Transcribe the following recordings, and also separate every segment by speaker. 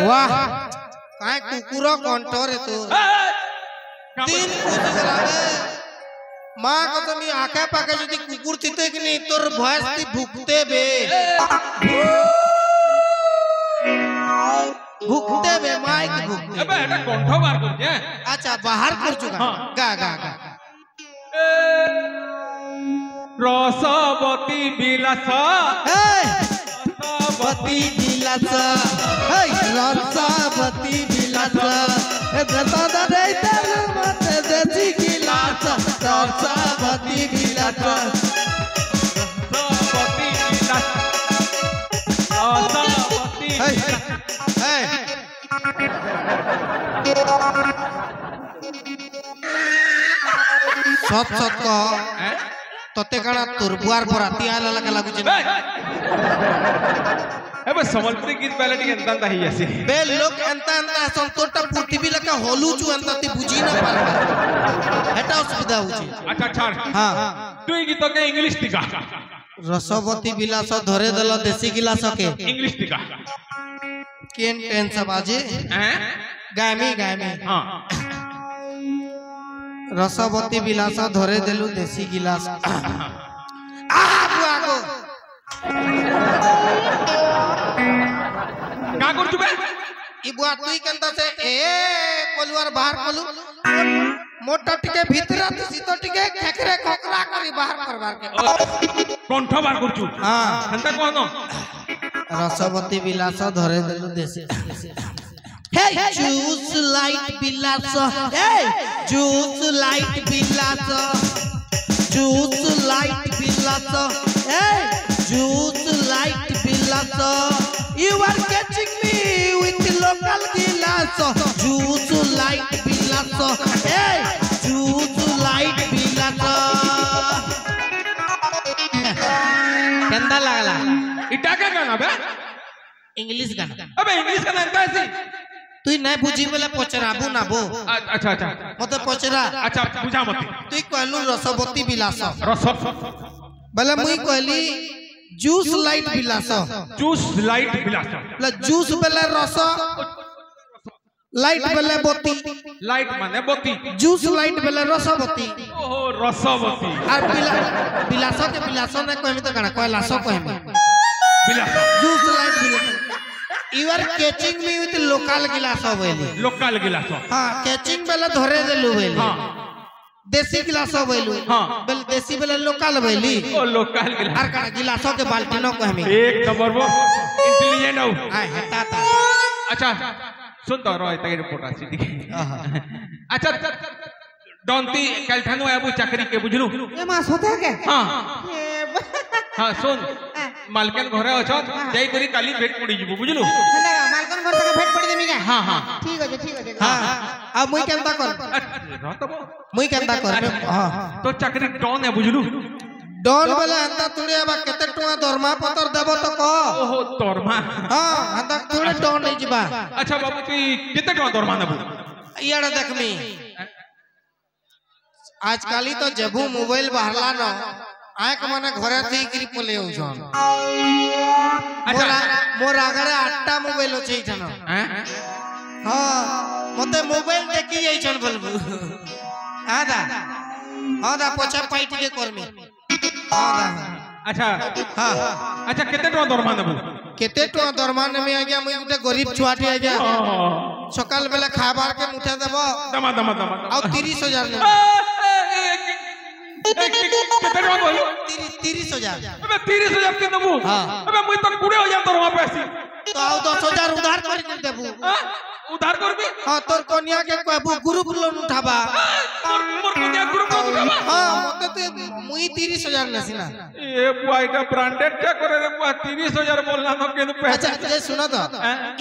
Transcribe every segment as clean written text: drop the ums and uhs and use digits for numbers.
Speaker 1: वाह काय कुकुर कंठर तो तीन माँ को तो मी आखे पाके যদি কুকুর থিতে কি নি তোর ভয়েস তি ভুকতে বে মাইক ভুকতে
Speaker 2: এবে এটা কণ্ঠ বার করছে
Speaker 1: আচ্ছা বাহার করছু গা গা গা
Speaker 2: রসবতী বিলাস
Speaker 1: রসবতী বিলাস এই রসবতী বিলাস এ দাদা রে তেল মতে দেছি গিলাস রসবতী বিলাস
Speaker 2: রসবতী বিলাস রসবতী
Speaker 1: এই এই সত সত ক तते काना तोर बुआर बराती आला लगा लागु जे
Speaker 2: एबे समलपुरी गीत पहले टी एंता ही आसी
Speaker 1: बे लोग एंता एंता संतोटा पृथ्वी लका होलु छु एंता ती बुझी ना पारबा एटा असुविधा होची
Speaker 2: अच्छा अच्छा
Speaker 1: हां
Speaker 2: तू गीत के इंग्लिश टिका
Speaker 1: रसवती विलास धरे दल देसी गिलास के
Speaker 2: इंग्लिश टिका
Speaker 1: केन टेंस बाजे
Speaker 2: हैं
Speaker 1: गामी गामी
Speaker 2: हां
Speaker 1: रसवती विलास धरे देलु देसी गिलास आ बुआ को
Speaker 2: का कर चुबे
Speaker 1: ई बुआ तुई केंता से ए कोलुआर बाहर कोलु मोटा टिके भीतर सीतो टिके खेकरे खोकरा करी बाहर करबार के
Speaker 2: कंठ बार कर छु
Speaker 1: हां
Speaker 2: हंता कहनो
Speaker 1: रसवती विलास धरे देलु देसी Hey, juice light bilasa. Hey, juice light bilasa. Juice light bilasa. Hey, juice light bilasa. You are catching me with the local bilasa. Juice light bilasa. Hey, juice light bilasa. Kanda lagala.
Speaker 2: इटा का गाना बे
Speaker 1: English गाना.
Speaker 2: अबे English गाना एंता ऐसी
Speaker 1: তুই নাই বুঝি বলে পচরাবু না বো
Speaker 2: अच्छा अच्छा
Speaker 1: মতে পচরা
Speaker 2: अच्छा बुझा मत
Speaker 1: তুই কইলু রসবতী বিলাস
Speaker 2: रस
Speaker 1: বলে মুই কইলি জুস লাইট বিলাস
Speaker 2: जूस लाइट বিলাস
Speaker 1: বলে জুস বেলে রস লাইট বেলে বতী
Speaker 2: लाइट माने बत्ती
Speaker 1: জুস লাইট বেলে রসবতী
Speaker 2: ओहो रसवती
Speaker 1: আর বিলাস के বিলাস না কইমি তো কানা কইলাস কইমি
Speaker 2: বিলাস
Speaker 1: juice light Vilas You are catching me with local गिलास बोली
Speaker 2: लोकल गिलास
Speaker 1: हां कैचिंग बेले धरे देलु बोली
Speaker 2: हां
Speaker 1: देसी गिलास बोलू
Speaker 2: हां
Speaker 1: बेल देसी बेले लोकल बोली
Speaker 2: ओ लोकल गिलास
Speaker 1: आर का गिलासों के बाल्टी न कहमी
Speaker 2: एक नंबर वो इंटेलिजेंट हो
Speaker 1: हां हटा ता
Speaker 2: अच्छा सुन तो रो इतने रिपोर्ट आसी थी अच्छा डोंती कैलठानो आबू चाकरी के बुझलु
Speaker 1: ए मास होता है के
Speaker 2: हां हां सुन मालकन घरे अछन जाई करी काली भेट पड़ी जीबू बुझलु
Speaker 1: मालकन घर तक भेट पड़ी देमी के
Speaker 2: हां हां
Speaker 1: ठीक है हां अब मुई केनता कर
Speaker 2: रहतबो
Speaker 1: मुई केनता कर हां
Speaker 2: तो चाकरी डॉन है बुझलु
Speaker 1: डॉन वाला अंता तुड़े बा केते टुआ दरमा पतर देबो तो को
Speaker 2: ओहो दरमा
Speaker 1: हां अंता तुड़े डॉन नहीं जीबा
Speaker 2: अच्छा बाबू तू केते टका दरमा देबू
Speaker 1: इयाडा देखमी आजकाली तो जबू मोबाइल बाहरला न आंख माने घरे थी करी पले उछन मोर आगरे 8टा मोबाइल छै छन हां मते मोबाइल देखि जाई छन बोलबू आदा आदा पछा पाइट के करमी आदा
Speaker 2: अच्छा
Speaker 1: हां
Speaker 2: अच्छा केते टका दरमा देबू
Speaker 1: केते टका दरमा ने में आ गया मुई गुटे गरीब छुआटी आ गया सकाल बेला खाबार के मुठा देबो
Speaker 2: दमा दमा दमा
Speaker 1: आ 30000 ले
Speaker 2: केते टका बोल
Speaker 1: 30000
Speaker 2: अबे 30000 के देबू अबे मुई तो 20000 दरमा पैसे
Speaker 1: तो आओ 10000 उधार कर देबू
Speaker 2: उधार करबी
Speaker 1: हां तोर कन्या के कहबू ग्रुप लोन उठाबा
Speaker 2: मोर कन्या ग्रुप लोन उठाबा
Speaker 1: हां मते ते मुई 30000 नसिना
Speaker 2: ए बुआ इटा ब्रांडेड क्या करे रे बुआ 30000 बोलना न केनु पैसा
Speaker 1: अच्छा जे सुनो तो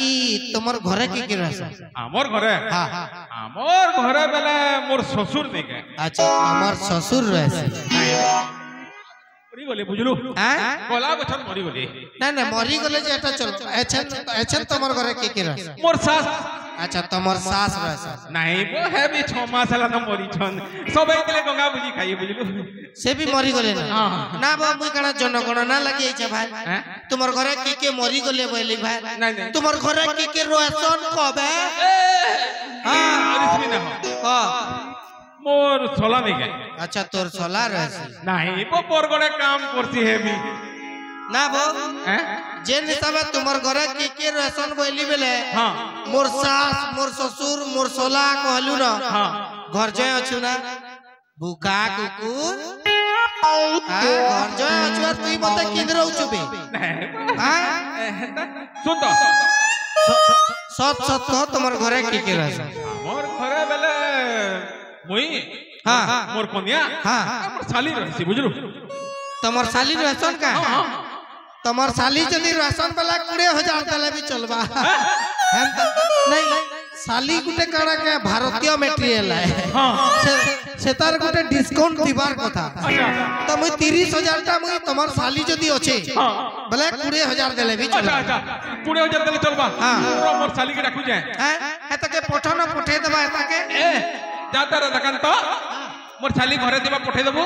Speaker 1: ई तमर घरे की रहस
Speaker 2: हमर घरे
Speaker 1: हां
Speaker 2: हमर घरे बेले मोर ससुर देखे
Speaker 1: अच्छा हमर ससुर रहस
Speaker 2: मरी गले बुझलु
Speaker 1: हैं
Speaker 2: गला बछन मरी गले
Speaker 1: ना ना मरी गले जे एटा चल एछन तमर घरे की रहस
Speaker 2: मोर सास
Speaker 1: अच्छा तमर सास रहसन
Speaker 2: नहीं वो है भी 6 मास हला न मरी छन सब एकले गंगा बुझी खाई बुझलु
Speaker 1: से भी मरी गले ना
Speaker 2: हां
Speaker 1: ना बा मुई कणा जनगणना लगी छै भाई तुमर घरे के मरी गले बोली भाई
Speaker 2: नहीं
Speaker 1: तुमर घरे के रहसन कबे
Speaker 2: हां अरिस्मी ना
Speaker 1: हां
Speaker 2: मोर सोला नहीं गए
Speaker 1: अच्छा तोर सोला रहसी
Speaker 2: नहीं वो परगड़े काम करसी है भी
Speaker 1: ना बो
Speaker 2: हैं
Speaker 1: जेन हिसाबे तुमर घरे के रहसन बोली बेले
Speaker 2: हां
Speaker 1: मोर सास मोर ससुर मोर सोला कहलु ना
Speaker 2: हां
Speaker 1: घर जय अछु ना बुका कुकुर घर जय अछु तुई मते किंदर अछु बे हां
Speaker 2: सुन तो
Speaker 1: सत सत कह तुमर घरे के रहसन
Speaker 2: मोर घरे बेले मुई
Speaker 1: हां
Speaker 2: मोर कोनिया
Speaker 1: हां
Speaker 2: मोर साली रहसी बुझलु
Speaker 1: तमर साली रहसन का
Speaker 2: हां
Speaker 1: तमर साली जदी रहसन वाला 20,000 तले भी चलबा नहीं साली गुटे काना के भारतीय मटेरियल है
Speaker 2: हां
Speaker 1: से तार गुटे डिस्काउंट दिबार कथा तो मुई 30,000 टा मुई तमर साली जदी अछि भले 20,000 देले भी चलबा
Speaker 2: अच्छा 20,000 देले चलबा
Speaker 1: हां
Speaker 2: मोर साली के रखु जाए
Speaker 1: हैं एता के पठन पठे देबा एता के
Speaker 2: ए जाता रे दकन तो मोर साली घरे देबा पठे देबो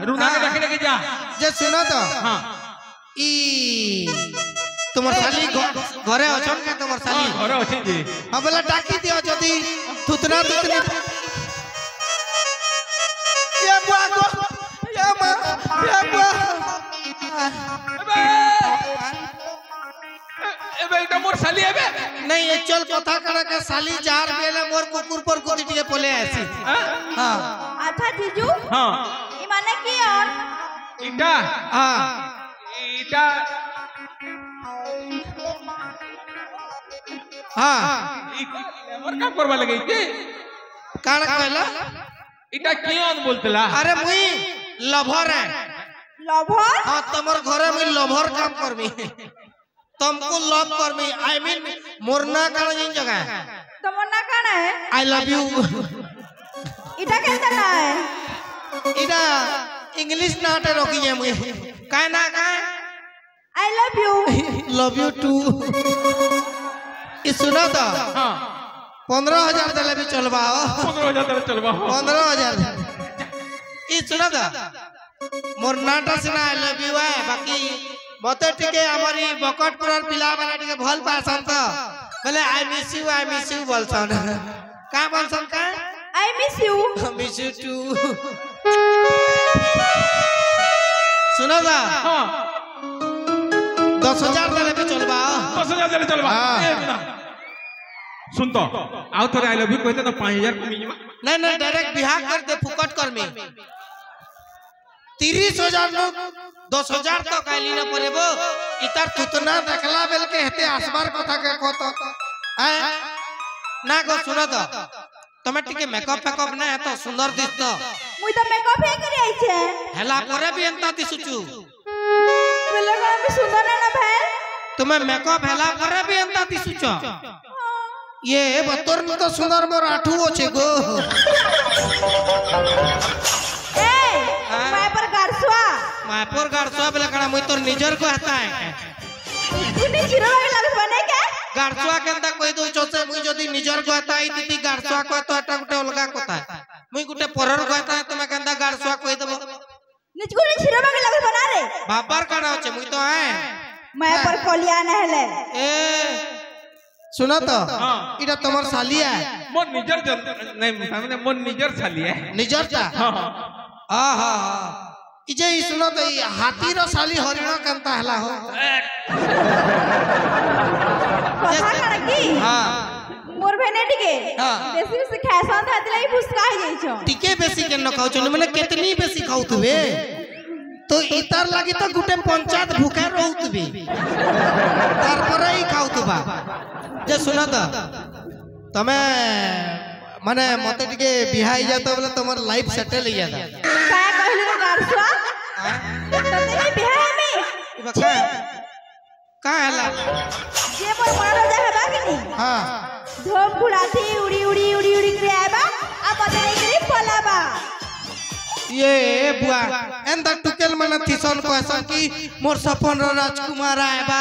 Speaker 2: रुना के रख लेके जा
Speaker 1: जे सुनो तो
Speaker 2: हां
Speaker 1: ई तुमर साली घरे अछन के तुमर साली
Speaker 2: घरे अछि जी
Speaker 1: हां बोला डाकी दियो जदी थुतरा थुतरी ये बुआ को ये मां ये बुआ
Speaker 2: एबे एटा मोर साली एबे
Speaker 1: नहीं ये चल कथा करे के साली जार बेले मोर कुकुर पर गुदी टिके पोले आसी हां
Speaker 3: अच्छा जीजू
Speaker 2: हां
Speaker 3: ई माने की और
Speaker 2: इटा
Speaker 1: हां
Speaker 2: इटा
Speaker 1: हां
Speaker 2: और काम करबा लगे के
Speaker 1: काण कहला
Speaker 2: इटा कियन बोलतला
Speaker 1: अरे मुई लभर है
Speaker 3: लवर
Speaker 1: हां तमर घरे मुई लभर काम करमी तुमको love Karmi I mean Morna काण जिन जगह
Speaker 3: तमन्ना काना है
Speaker 1: आई लव यू
Speaker 3: इटा केता ना है
Speaker 1: इडा इंग्लिश नाटे रोकी है मुई काय ना काय
Speaker 3: आई लव यू
Speaker 1: टू ई सुना तो
Speaker 2: हां
Speaker 1: 15,000 देले भी चलबा
Speaker 2: 15,000 देले चलबा
Speaker 1: 15,000 ई सुना तो मोर नाटा सिना आई लव यू है बाकी मते टिके हमारी बकटपुर पिला वाला टिके भल पासन तो बोले आई मिस यू बोलसन का बोलसन का
Speaker 3: आई मिस
Speaker 1: यू टू सुना दा
Speaker 2: हां
Speaker 1: 10,000 देले भी चलबा
Speaker 2: 10,000 देले चलबा
Speaker 1: हां
Speaker 2: सुन तो आउ तोरे आई लव यू कहते तो 5,000 कमी जमा
Speaker 1: नहीं डायरेक्ट बिहार कर दे फुकट कर में 30,000 नो 10,000 तो काली न परेबो इतर तुतना देखला बेल के हेते आसबार कथा के कहतो हैं ना गो सुनो तो तमे टिके मेकअप ना तो सुंदर दिसतो
Speaker 3: मुई तो मेकअप हे करी आई छे
Speaker 1: हेला करे भी एंता दिसुचू
Speaker 3: बोले को हम सुंदर ना भाई
Speaker 1: तुम्हें मेकअप हेला करे भी एंता दिसुचो ये बतोर में तो सुंदर मोर आठू होचे गो
Speaker 3: ए मायपर
Speaker 1: गारसुआ बेला कणा मुई तोर निजर को हता है
Speaker 3: कुनी जीरो लागत बने के
Speaker 1: गारसुआ के अंदर कोई दो चोसे मुई जदी निजर को हता इति गारसुआ को तो एटा गुटे अलगा कोता मुई गुटे परर को हता तुमे के अंदर गारसुआ कोई देबो
Speaker 3: निजको नि जीरो लागत बना रे
Speaker 1: बापर काना होचे मुई तो है
Speaker 3: मायपर कल्याण हेले
Speaker 1: ए सुना तो
Speaker 2: हां
Speaker 1: इटा तमर साली है
Speaker 2: मोर निजर नहीं हमने मोर निजर साली है
Speaker 1: निजर ता
Speaker 2: हां
Speaker 1: हां इजे ई सुनो तो ई हाथी रो साली हरिण कंता हला हो
Speaker 3: कथा करा की
Speaker 1: हां
Speaker 3: मोर भेने टिके
Speaker 1: हां
Speaker 3: बेसी से खासन थातलाई भुसका ही जाई छ
Speaker 1: टिके बेसी के न खाउ छ माने केतनी बेसी खाउ तुबे तो इतार लागी तो गुटे पंचायत भूखे रहू तुबे तार पर ही खाउ तुबा जे सुना तो तमे माने मते टिके बिहाई जातो बोले तमर लाइफ सेटल हो जाता
Speaker 3: का कहलु गारसुआ तते बिहार में
Speaker 1: इबा का हला
Speaker 3: जे पर मारो जा हेबा कि नहीं
Speaker 1: हां
Speaker 3: धोम फुलाथी उड़ी करे आबा आ बदले करे पलाबा
Speaker 1: ये बुआ एंदा टुकेल मन थिसन कहसन कि मोर सपन रो राजकुमार आएबा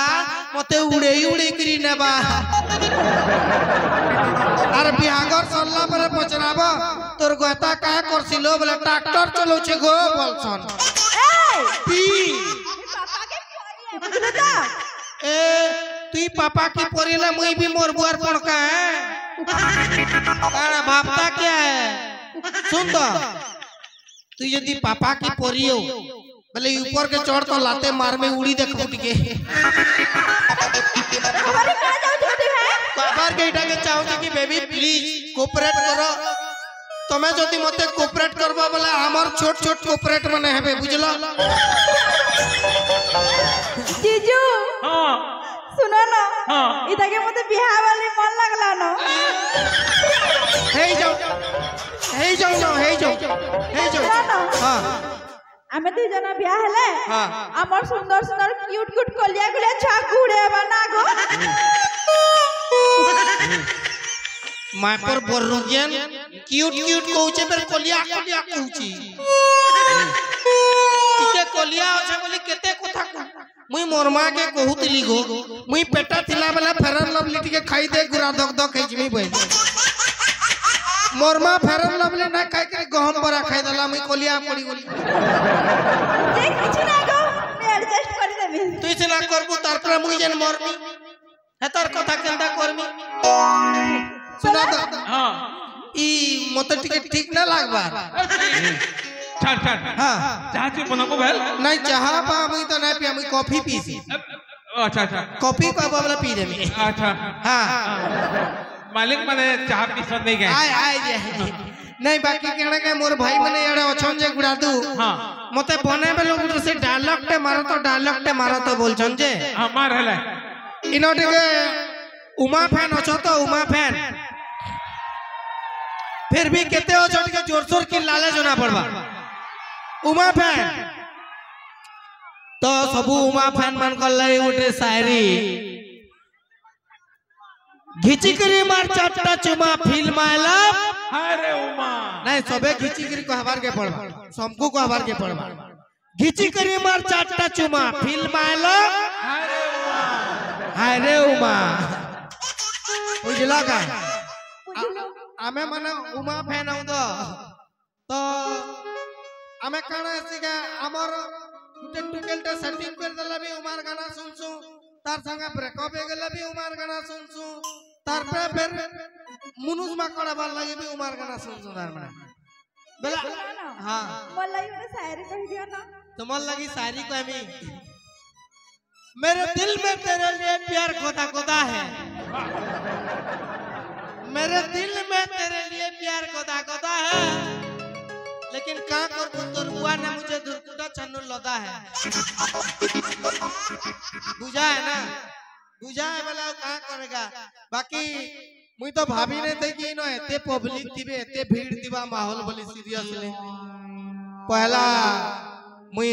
Speaker 1: मते उड़े उड़े करी नेबा आर बिहागर सरला पर पचराबो तोर गोता का करसिलो बोले ट्रैक्टर चलोछे गो बोलसन पी ए तुई पापा की पोरीला मुई भी मोर बुआर पणका है तारा भापता क्या है सुन तो तू यदि पापा की पोरी हो भले ऊपर के चढ़ तो लाते मार में उड़ी देख फुट के कबर के इटा के चाहू कि बेबी प्लीज कोऑपरेट करो तमे जदि मते कोऑपरेट करबा बोले हमर छोट छोट कोऑपरेट माने हेबे बुझलो
Speaker 3: जीजू
Speaker 2: हां
Speaker 3: सुनो ना
Speaker 2: हां
Speaker 3: इदा के मते बियाह वाली मन लागला ना
Speaker 1: हे जाओ ना हे जाओ हां
Speaker 3: आमे दुई जना बियाह हेले
Speaker 1: हां
Speaker 3: हमर सुंदर सुंदर क्यूट क्यूट कलिया गुलिया छा घुड़े बना गो
Speaker 1: माय पर बरुगियन क्यूट क्यूट कहूचे पर कलिया कलिया कहूची टिके कलिया होछे बोली केते कथा मुई मोर मां के कहूतली गो मुई पेटा थिला बेला फेरन लवली टिके खाई दे गुरा दक दक खाई जिमी बई मोर मां फेरन लवली ना खाई के गहम बरा खाई दला मुई कलिया पड़ी गोली
Speaker 3: जे किछ ना गो मैं एडजस्ट कर देबी
Speaker 1: तुई से ना करबू तार पर मुई जन मरनी हेतर कथा केंदा करमी सुना दो
Speaker 2: हां
Speaker 1: ई मते टिके ठीक ना लागबा
Speaker 2: छान छान
Speaker 1: हां
Speaker 2: चाह ची बनाबो भेल
Speaker 1: नहीं चाह पा मुई तो नहीं पिया मुई कॉफी पीसी
Speaker 2: अच्छा अच्छा
Speaker 1: कॉफी का बाबला पी देमी
Speaker 2: अच्छा
Speaker 1: हां
Speaker 2: मालिक माने चाह पीसन नहीं गए
Speaker 1: आय जे नहीं बाकी केना के मोर भाई माने एड़े अछन जे गुडा दू
Speaker 2: हां
Speaker 1: मते बने बेलो से डायलॉग टे मारो तो बोलछन जे
Speaker 2: हां मार हले
Speaker 1: इनोटे के उमा फैन अछो तो उमा फैन फिर भी केते अछन के जोर जोर की लाले जना पड़बा उमा फैन तो सबू उमा फैन मान कर लाई उठे शायरी घिची करी मार चाटा चुमा फिल्म आइला
Speaker 2: अरे उमा
Speaker 1: नहीं सबे घिची करी को हबार के पड़बा सबको को हबार के पड़बा घिची करी मार चाटा चुमा फिल्म आइला अरे उमा बुझला का आमे माने उमा फैन हूं तो आमे काना सिगा हमर गुटे टुकेलटा सेटिंग कर दला भी उमार गाना सुनसु तार संगे ब्रेकअप हो गेला भी उमार गाना सुनसु तार पे फिर मुनुज माकड़ा बाल लगे भी उमार गाना सुनसु तार में बेला हां
Speaker 3: मन लगी मैंने शायरी कह दिया ना
Speaker 1: तो मन लगी शायरी को हमें मेरे दिल में तेरे लिए प्यार खोदा खोदा है मेरे दिल में तेरे लिए प्यार खोदा खोदा है लेकिन का करबो तोर बुआ ने मुझे दुर्कुटा छन्नू लदा है बुझा है ना बुझा है वाला का करेगा बाकी मुई तो भाभी ने थे कि नो एते पब्लिक दिबे एते भीड़ दिबा माहौल बोली सीरियसली पहला मुई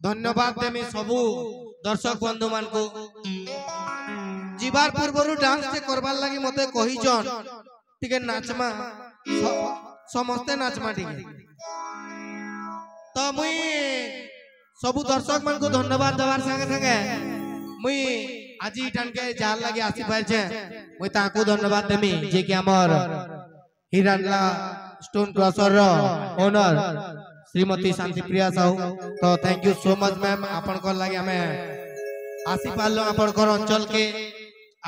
Speaker 1: धन्यवाद देमी सबू दर्शक बंधु मान को जीवार पूर्वरु डांस से करबार लागि मते कहि जन टिके नाचमा समस्ते नाचमा टिके तो मुई सबू दर्शक मान को धन्यवाद देवार संगे संगे मुई आज इठान के जाल लागि आसी पार छे मुई ताकू धन्यवाद देमी जे कि हमर हिरानला स्टोन क्रशर रो ओनर श्रीमती शांति प्रिया साहू तो thank you so much ma'am आपन को लागि हमें आसी पालो आपन को अंचल के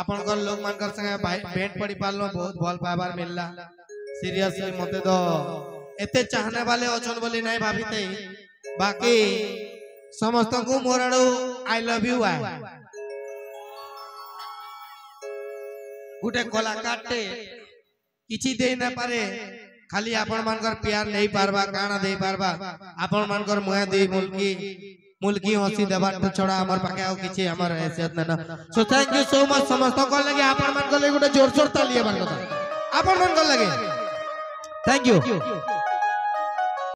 Speaker 1: आपन को लोग मान कर संगे भेंट पड़ी पालो बहुत भल पाबार मिलला सीरियसली मते तो एते चाहने वाले अछन बोली नहीं भाबीते बाकी समस्त को मोराडो आई लव यू आय गुटे कलाकार टे किछि दे न पारे खाली आपण मानकर प्यार नहीं पारबा काना दे पारबा आपण मानकर मुहे दे मुल्की हंसी देबा तो छोड़ा हमर पाके आउ किछि हमर हैसियत न so thank you so much समस्त को लगे आपण मान को लगे गुटे जोर जोर तालिया बान को आपण मान को लगे थैंक यू